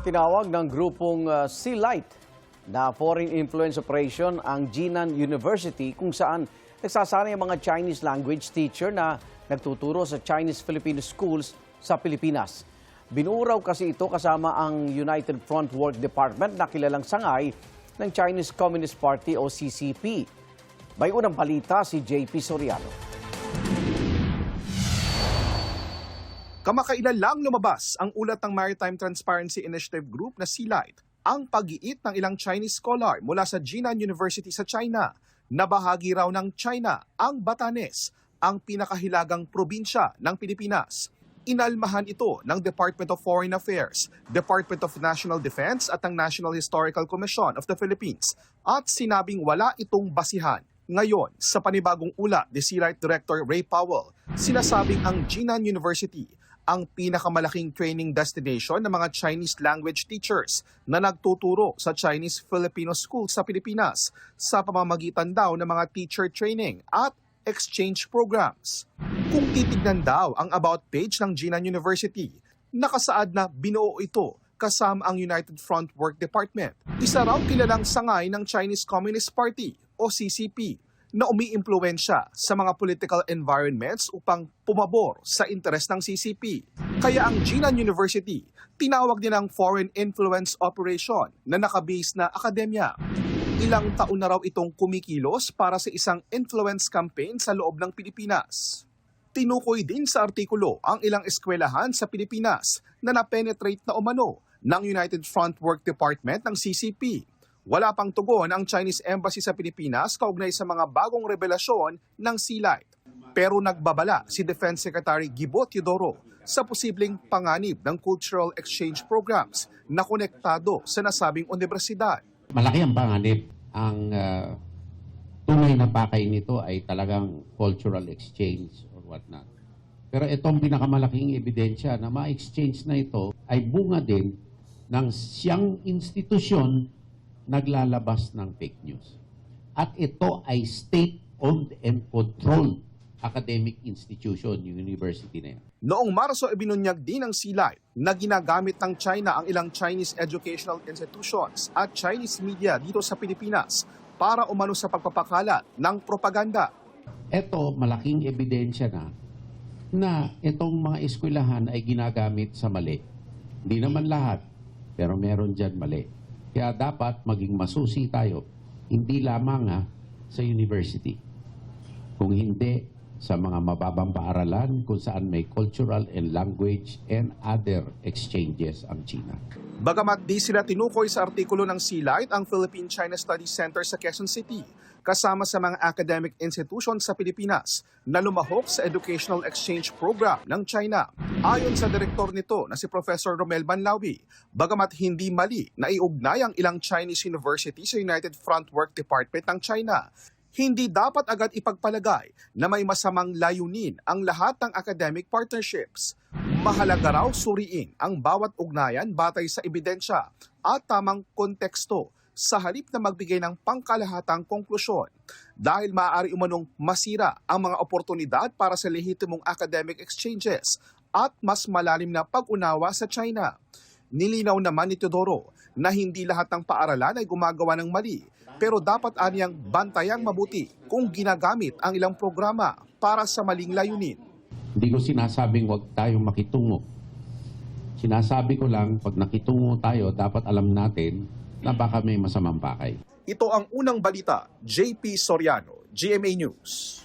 Tinawag ng grupong Sea Light na foreign influence operation ang Jinan University kung saan nagsasanay ang mga Chinese language teacher na nagtuturo sa Chinese-Filipino schools sa Pilipinas. Binuraw kasi ito kasama ang United Front Work Department na kilalang sangay ng Chinese Communist Party o CCP. May unang balita si JP Soriano. Kamakailan lang lumabas ang ulat ng Maritime Transparency Initiative Group na Sea Light, ang pag-iit ng ilang Chinese scholar mula sa Jinan University sa China na bahagi raw ng China ang Batanes, ang pinakahilagang probinsya ng Pilipinas. Inalmahan ito ng Department of Foreign Affairs, Department of National Defense at ang National Historical Commission of the Philippines at sinabing wala itong basihan. Ngayon, sa panibagong ulat ni Sea Light Director Ray Powell, sinasabing ang Jinan University ang pinakamalaking training destination ng mga Chinese language teachers na nagtuturo sa Chinese-Filipino schools sa Pilipinas sa pamamagitan daw ng mga teacher training at exchange programs. Kung titignan daw ang about page ng Jinan University, nakasaad na binuo ito kasama ang United Front Work Department. Isa raw kilalang sangay ng Chinese Communist Party o CCP na umiimpluwensya sa mga political environments upang pumabor sa interes ng CCP. Kaya ang Jinan University, tinawag din ang Foreign Influence Operation na nakabase na akademya. Ilang taon na raw itong kumikilos para sa isang influence campaign sa loob ng Pilipinas. Tinukoy din sa artikulo ang ilang eskwelahan sa Pilipinas na napenetrate na umano ng United Front Work Department ng CCP. Wala pang tugon ang Chinese Embassy sa Pilipinas kaugnay sa mga bagong revelasyon ng Sea Light. Pero nagbabala si Defense Secretary Gibo Teodoro sa posibleng panganib ng cultural exchange programs na konektado sa nasabing universidad. Malaki ang panganib. Ang tunay na pakay nito ay talagang cultural exchange or whatnot. Pero itong pinakamalaking ebidensya na ma-exchange na ito ay bunga din ng siyang institusyon naglalabas ng fake news. At ito ay state-owned and controlled academic institution, yung university na yan. Noong Marso, ibinunyag din ng Sea Light na ginagamit ng China ang ilang Chinese educational institutions at Chinese media dito sa Pilipinas para umano sa pagpapakalat ng propaganda. Ito, malaking ebidensya na itong mga eskwelahan ay ginagamit sa mali. Hindi naman lahat, pero meron dyan mali. Kaya dapat maging masusi tayo, hindi lamang sa university. Kung hindi, sa mga mababang paaralan kung saan may cultural and language and other exchanges ang China. Bagamat di sila tinukoy sa artikulo ng Sea Light ang Philippine-China Studies Center sa Quezon City, kasama sa mga academic institutions sa Pilipinas na lumahok sa educational exchange program ng China. Ayon sa direktor nito na si Professor Romel Banlawi, bagamat hindi mali na iugnay ang ilang Chinese university sa United Front Work Department ng China, hindi dapat agad ipagpalagay na may masamang layunin ang lahat ng academic partnerships. Mahalaga raw suriin ang bawat ugnayan batay sa ebidensya at tamang konteksto sa halip na magbigay ng pangkalahatang konklusyon dahil maaari umanong masira ang mga oportunidad para sa lehitimong academic exchanges at mas malalim na pag-unawa sa China. Nilinaw naman ni Teodoro na hindi lahat ng paaralan ay gumagawa ng mali, pero dapat aniyang bantayang mabuti kung ginagamit ang ilang programa para sa maling layunin. Hindi ko sinasabing huwag tayong makitungo. Sinasabi ko lang, pag nakitungo tayo, dapat alam natin na baka may masamang pakay. Ito ang unang balita, JP Soriano, GMA News.